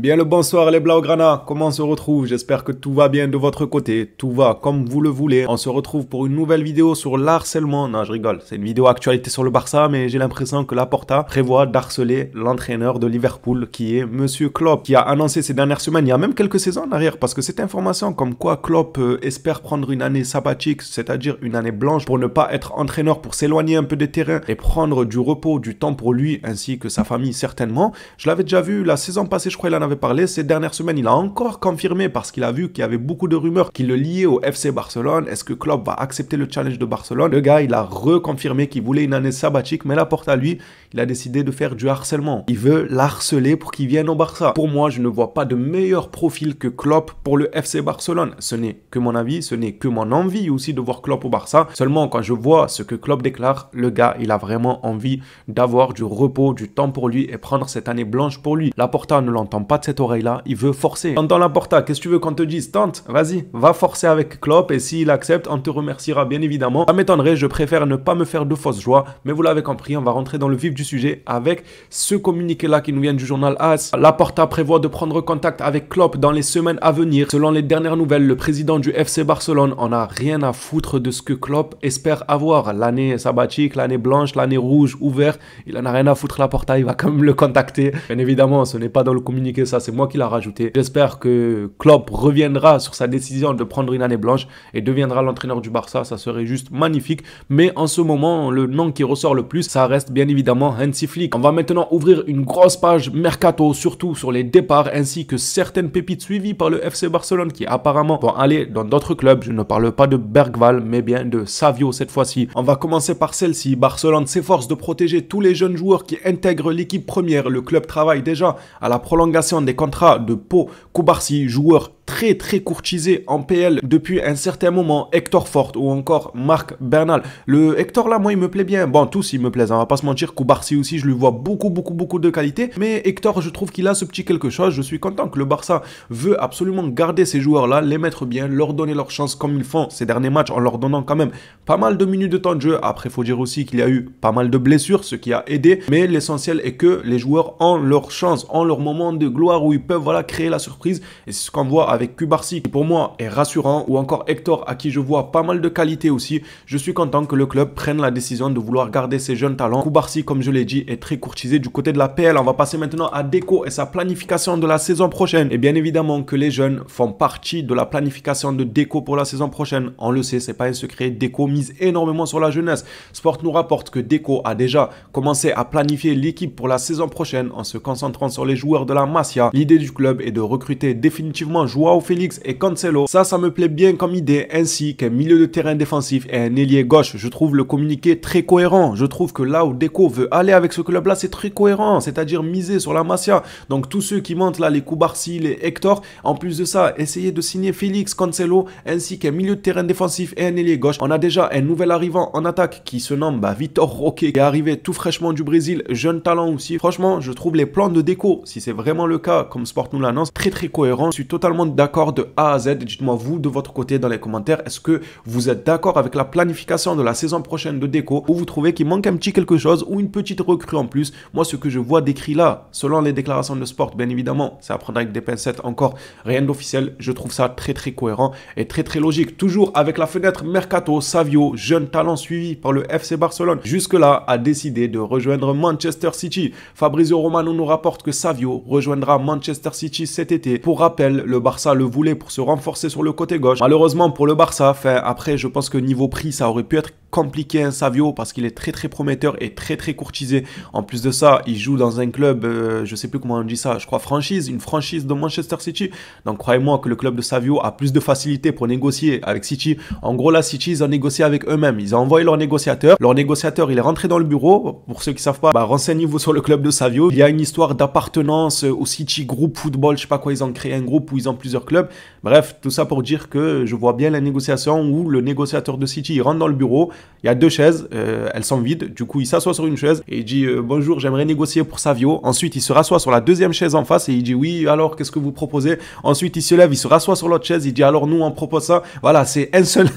Bien le bonsoir les Blaugrana, comment on se retrouve? J'espère que tout va bien de votre côté, tout va comme vous le voulez. On se retrouve pour une nouvelle vidéo sur l'harcèlement. Non, je rigole, c'est une vidéo actualité sur le Barça, mais j'ai l'impression que Laporta prévoit d'harceler l'entraîneur de Liverpool, qui est Monsieur Klopp, qui a annoncé ces dernières semaines, il y a même quelques saisons en arrière, parce que cette information comme quoi Klopp espère prendre une année sabbatique, c'est-à-dire une année blanche, pour ne pas être entraîneur, pour s'éloigner un peu des terrains et prendre du repos, du temps pour lui, ainsi que sa famille certainement. Je l'avais déjà vu la saison passée, je crois il en avait parlé. Ces dernières semaines, il a encore confirmé parce qu'il a vu qu'il y avait beaucoup de rumeurs qui le liaient au FC Barcelone. Est-ce que Klopp va accepter le challenge de Barcelone? Le gars, il a reconfirmé qu'il voulait une année sabbatique, mais Laporta, lui, il a décidé de faire du harcèlement. Il veut l'harceler pour qu'il vienne au Barça. Pour moi, je ne vois pas de meilleur profil que Klopp pour le FC Barcelone. Ce n'est que mon avis, ce n'est que mon envie aussi de voir Klopp au Barça. Seulement, quand je vois ce que Klopp déclare, le gars, il a vraiment envie d'avoir du repos, du temps pour lui et prendre cette année blanche pour lui. Laporta ne l'entend pas de cette oreille-là, il veut forcer. T'entends Laporta, qu'est-ce que tu veux qu'on te dise? Tente, vas-y, va forcer avec Klopp et s'il accepte, on te remerciera bien évidemment. Ça m'étonnerait, je préfère ne pas me faire de fausses joies, mais vous l'avez compris, on va rentrer dans le vif du sujet avec ce communiqué-là qui nous vient du journal AS. Laporta prévoit de prendre contact avec Klopp dans les semaines à venir. Selon les dernières nouvelles, le président du FC Barcelone en a rien à foutre de ce que Klopp espère avoir. L'année sabbatique, l'année blanche, l'année rouge, ouvert, il en a rien à foutre Laporta, il va quand même le contacter. Bien évidemment, ce n'est pas dans le communiqué, ça c'est moi qui l'a rajouté. J'espère que Klopp reviendra sur sa décision de prendre une année blanche et deviendra l'entraîneur du Barça, ça serait juste magnifique. Mais en ce moment, le nom qui ressort le plus, ça reste bien évidemment Hansi Flick. On va maintenant ouvrir une grosse page mercato, surtout sur les départs ainsi que certaines pépites suivies par le FC Barcelone qui apparemment vont aller dans d'autres clubs. Je ne parle pas de Bergval, mais bien de Savio cette fois-ci. On va commencer par celle-ci. Barcelone s'efforce de protéger tous les jeunes joueurs qui intègrent l'équipe première. Le club travaille déjà à la prolongation des contrats de Pau Cubarsí, joueur très courtisé en PL depuis un certain moment. Hector Fort ou encore Marc Bernal. Le Hector là, moi il me plaît bien. Bon, tous ils me plaisent, on va pas se mentir. Cubarsí aussi, je lui vois beaucoup de qualité. Mais Hector, je trouve qu'il a ce petit quelque chose. Je suis content que le Barça veut absolument garder ces joueurs là, les mettre bien, leur donner leur chance comme ils font ces derniers matchs en leur donnant quand même pas mal de minutes de temps de jeu. Après, il faut dire aussi qu'il y a eu pas mal de blessures, ce qui a aidé. Mais l'essentiel est que les joueurs ont leur chance, ont leur moment de gloire où ils peuvent voilà, créer la surprise. Et c'est ce qu'on voit avec Cubarsí qui pour moi est rassurant, ou encore Hector à qui je vois pas mal de qualité aussi. Je suis content que le club prenne la décision de vouloir garder ces jeunes talents. Cubarsí, comme je l'ai dit, est très courtisé du côté de la PL. On va passer maintenant à Deco et sa planification de la saison prochaine. Et bien évidemment que les jeunes font partie de la planification de Deco pour la saison prochaine. On le sait, c'est pas un secret. Deco mise énormément sur la jeunesse. Sport nous rapporte que Deco a déjà commencé à planifier l'équipe pour la saison prochaine en se concentrant sur les joueurs de la Masia. L'idée du club est de recruter définitivement Joao Félix et Cancelo. Ça me plaît bien comme idée, ainsi qu'un milieu de terrain défensif et un ailier gauche. Je trouve le communiqué très cohérent. Je trouve que là où Deco veut aller avec ce club-là, c'est très cohérent, c'est-à-dire miser sur la Masia. Donc tous ceux qui montent là, les Cubarsí, les Hector, en plus de ça, essayer de signer Félix, Cancelo, ainsi qu'un milieu de terrain défensif et un ailier gauche. On a déjà un nouvel arrivant en attaque qui se nomme Vitor Roque, qui est arrivé tout fraîchement du Brésil, jeune talent aussi. Franchement, je trouve les plans de Deco, si c'est vraiment le cas, comme Sport nous l'annonce, très cohérent. Je suis totalement d'accord de A à Z. Dites-moi vous de votre côté dans les commentaires, est-ce que vous êtes d'accord avec la planification de la saison prochaine de Deco, ou vous trouvez qu'il manque un petit quelque chose ou une petite recrue en plus? Moi, ce que je vois décrit là, selon les déclarations de Sport, bien évidemment, c'est à prendre avec des pincettes, encore rien d'officiel. Je trouve ça très cohérent et très logique. Toujours avec la fenêtre Mercato, Savio, jeune talent suivi par le FC Barcelone, jusque-là a décidé de rejoindre Manchester City. Fabrizio Romano nous rapporte que Savio rejoindra Manchester City cet été. Pour rappel, le Barça le voulait pour se renforcer sur le côté gauche. Malheureusement pour le Barça, après je pense que niveau prix ça aurait pu être compliqué un Savio parce qu'il est très prometteur et très courtisé. En plus de ça, il joue dans un club, je sais plus comment on dit ça, je crois franchise, une franchise de Manchester City. Donc croyez-moi que le club de Savio a plus de facilité pour négocier avec City. En gros là, City, ils ont négocié avec eux-mêmes. Ils ont envoyé leur négociateur. Leur négociateur, il est rentré dans le bureau. Pour ceux qui savent pas, renseignez-vous sur le club de Savio. Il y a une histoire d'appartenance au City Group Football, je sais pas quoi, ils ont créé un groupe où ils ont plusieurs clubs. Bref, tout ça pour dire que je vois bien la négociation où le négociateur de City, il rentre dans le bureau. Il y a deux chaises, elles sont vides. Du coup, il s'assoit sur une chaise et il dit bonjour, j'aimerais négocier pour Savio. Ensuite, il se rassoit sur la deuxième chaise en face et il dit oui, alors qu'est-ce que vous proposez? Ensuite, il se lève, il se rassoit sur l'autre chaise, il dit alors nous, on propose ça. Voilà, c'est un seul,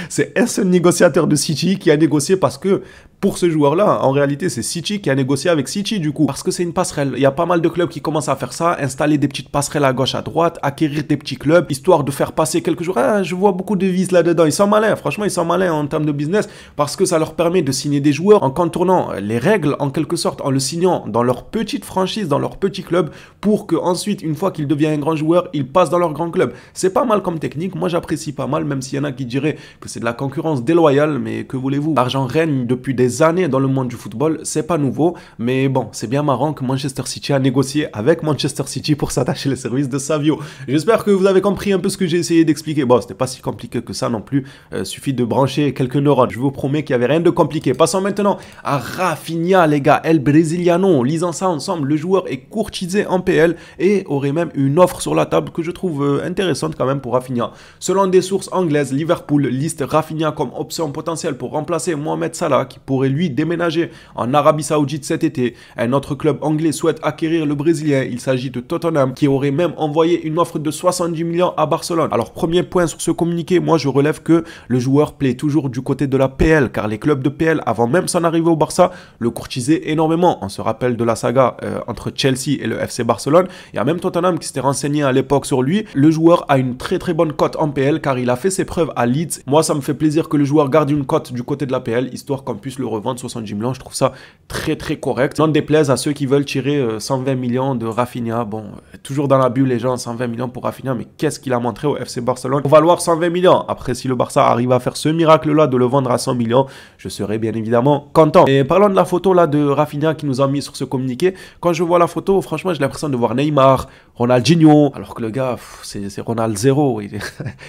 c'est un seul négociateur de City qui a négocié parce que pour ce joueur-là. En réalité, c'est City qui a négocié avec City du coup, parce que c'est une passerelle. Il y a pas mal de clubs qui commencent à faire ça, installer des petites passerelles à gauche, à droite, acquérir des petits clubs, histoire de faire passer quelques jours. Ah, je vois beaucoup de vis là-dedans. Ils sont malins, franchement, ils sont malins en termes de business, parce que ça leur permet de signer des joueurs en contournant les règles, en quelque sorte, en le signant dans leur petite franchise, dans leur petit club, pour que ensuite, une fois qu'il devient un grand joueur, il passe dans leur grand club. C'est pas mal comme technique, moi j'apprécie pas mal, même s'il y en a qui diraient que c'est de la concurrence déloyale, mais que voulez-vous? L'argent règne depuis des années dans le monde du football, c'est pas nouveau, mais bon, c'est bien marrant que Manchester City a négocié avec Manchester City pour s'attacher les services de Savio. J'espère que vous avez compris un peu ce que j'ai essayé d'expliquer. Bon, c'était pas si compliqué que ça non plus, suffit de brancher quelques neurones. Je vous promets qu'il y avait rien de compliqué. Passons maintenant à Rafinha, les gars, El Brasiliano. Lisant ça ensemble, le joueur est courtisé en PL et aurait même une offre sur la table que je trouve intéressante quand même pour Rafinha. Selon des sources anglaises, Liverpool liste Rafinha comme option potentielle pour remplacer Mohamed Salah, qui pourrait lui déménager en Arabie Saoudite cet été. Un autre club anglais souhaite acquérir le Brésilien. Il s'agit de Tottenham, qui aurait même envoyé une offre de 70 millions à Barcelone. Alors, premier point sur ce communiqué, moi je relève que le joueur plaît toujours du côté de la PL, car les clubs de PL, avant même son arrivée au Barça, le courtisaient énormément. On se rappelle de la saga entre Chelsea et le FC Barcelone. Il y a même Tottenham qui s'était renseigné à l'époque sur lui. Le joueur a une très très bonne cote en PL, car il a fait ses preuves à Leeds. Moi, ça me fait plaisir que le joueur garde une cote du côté de la PL, histoire qu'on puisse le revendre 70 millions. Je trouve ça très très correct. N'en déplaise à ceux qui veulent tirer 120 millions de Rafinha. Bon, toujours dans la bulle les gens, 120 millions pour Rafinha, mais qu'est-ce qu'il a montré au FC Barcelone pour valoir 120 millions? Après, si le Barça arrive à faire ce miracle-là de le vendre à 100 millions, je serais bien évidemment content. Et parlons de la photo là de Rafinha qui nous a mis sur ce communiqué. Quand je vois la photo, franchement, j'ai l'impression de voir Neymar, Ronaldinho, alors que le gars, c'est Ronald zéro.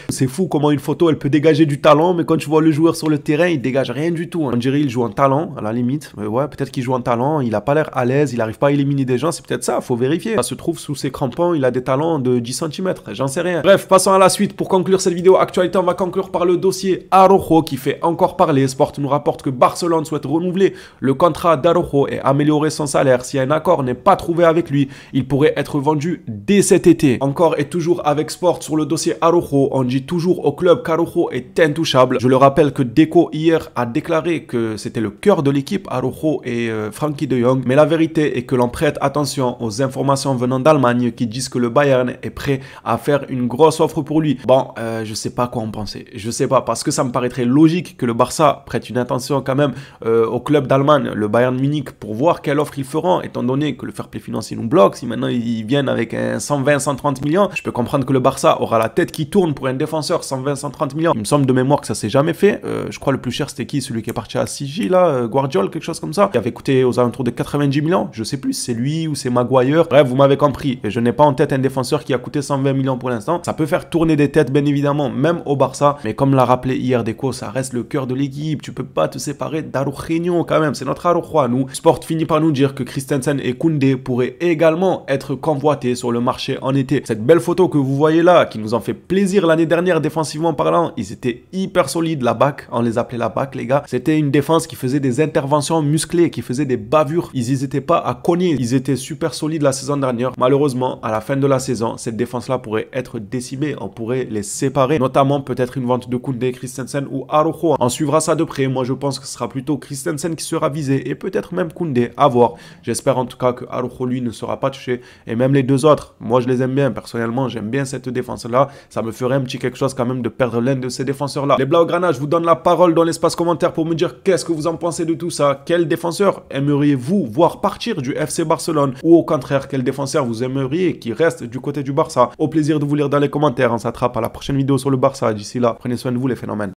C'est fou comment une photo, elle peut dégager du talent, mais quand tu vois le joueur sur le terrain, il dégage rien du tout. On dirait qu'il joue en talent, à la limite. Mais ouais, peut-être qu'il joue en talent, il a pas l'air à l'aise, il arrive pas à éliminer des gens, c'est peut-être ça, faut vérifier. Ça se trouve sous ses crampons, il a des talents de 10 cm, j'en sais rien. Bref, passons à la suite. Pour conclure cette vidéo actualité, on va conclure par le dossier Araujo qui fait encore parler. Sport nous rapporte que Barcelone souhaite renouveler le contrat d'Araujo et améliorer son salaire. Si un accord n'est pas trouvé avec lui, il pourrait être vendu dès cet été. Encore et toujours avec Sport sur le dossier Araujo, on dit toujours au club qu'Araujo est intouchable. Je le rappelle que Deco hier a déclaré que c'était le cœur de l'équipe, Araujo et Frenkie de Jong, mais la vérité est que l'on prête attention aux informations venant d'Allemagne qui disent que le Bayern est prêt à faire une grosse offre pour lui. Bon, je sais pas quoi en penser, je sais pas, parce que ça me paraîtrait logique que le Barça prête une attention quand même au club d'Allemagne, le Bayern Munich, pour voir quelle offre ils feront, étant donné que le fair play financier nous bloque. Si maintenant ils viennent avec un 120-130 millions, je peux comprendre que le Barça aura la tête qui tourne pour un défenseur 120-130 millions. Il me semble de mémoire que ça s'est jamais fait. Je crois le plus cher c'était qui? Celui qui est parti à CJ là, Guardiola, quelque chose comme ça, qui avait coûté aux alentours de 90 millions. Je sais plus, c'est lui ou c'est Maguire. Bref, vous m'avez compris. Et je n'ai pas en tête un défenseur qui a coûté 120 millions pour l'instant. Ça peut faire tourner des têtes, bien évidemment, même au Barça. Mais comme l'a rappelé hier Deco, ça reste le cœur de l'équipe. Tu peux pas te séparer d'Araujo quand même. C'est notre Araujo à nous. Sport finit par nous dire que Christensen et Koundé pourraient également être convoités sur le marché en été. Cette belle photo que vous voyez là, qui nous en fait plaisir l'année dernière défensivement parlant, ils étaient hyper solides, la BAC. On les appelait la BAC, les gars. C'était une défense qui faisait des interventions musclées, qui faisait des bavures. Ils n'hésitaient pas à cogner. Ils étaient super solides la saison dernière. Malheureusement, à la fin de la saison, cette défense-là pourrait être décimée. On pourrait les séparer, notamment peut-être une vente de Koundé, Christensen ou Araujo. On suivra ça de près. Moi, je pense que ce sera plutôt Christensen qui sera visé et peut-être même Koundé. À voir. J'espère en tout cas que Araujo, lui, ne sera pas touché. Et même les deux autres, moi, je les aime bien. Personnellement, j'aime bien cette défense-là. Ça me ferait un petit quelque chose quand même de perdre l'un de ces défenseurs-là. Les Blaugrana, je vous donne la parole dans l'espace commentaire pour me dire qu'est-ce que vous en pensez de tout ça. Quel défenseur aimeriez-vous voir partir du FC Barcelone? Ou au contraire, quel défenseur vous aimeriez qui reste du côté du Barça? Au plaisir de vous lire dans les commentaires. On s'attrape à la prochaine vidéo sur le Barça. D'ici là, prenez soin de vous les phénomènes.